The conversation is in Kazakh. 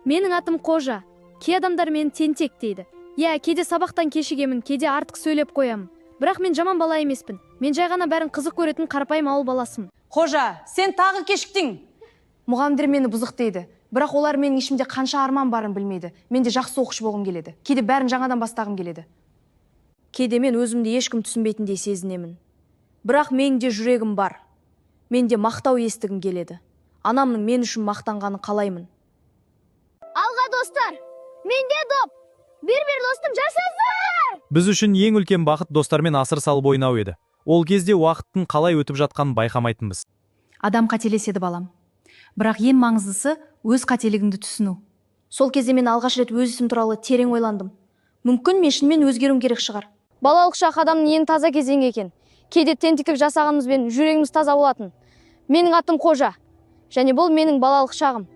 Менің атым Қожа. Кей адамдар мені тентек дейді. Иә, кейде сабақтан кешігемін, кейде артық сөйлеп қоямын. Бірақ мен жаман бала емеспін. Мен жай ғана бәрін қызық көретін қарапайым ауыл баласымын. Қожа, сен тағы кешіктің. Мұғалімдер мені бұзық дейді. Бірақ олар менің ішімде қанша арман барын білмейді. Менде жақсы оқушы болғым келеді. Кейде бәрін жаңадан бастағым келеді. Кейде мен өзімді ешкім түсінбейтіндей сезінемін. Бірақ менде жүрегім бар. Менде мақтау естігім келеді. Анамның мен үшін мақтанғанын қалаймын. Алға достар, менде доп. Bir достым жасасыздар. Біз үшін ең үлкен бақыт достармен асыр салып ойнау еді. Ол кезде уақыттың қалай өтіп жатқанын байқамайтынбыз. Адам қателеседі балам. Бірақ ең маңыздысы өз қателігіңді түсіну. Сол кезде мен алғаш рет өз ісім туралы терең ойландым. Мүмкін мен шынымен өзгеруім керек шығар. Балалық шақ адамның ең таза кезеңі екен. Кейде тентектік жасағанымызбен жүрегіміз таза болатын. Менің атым Қожа. Және бұл менің балалық шағым.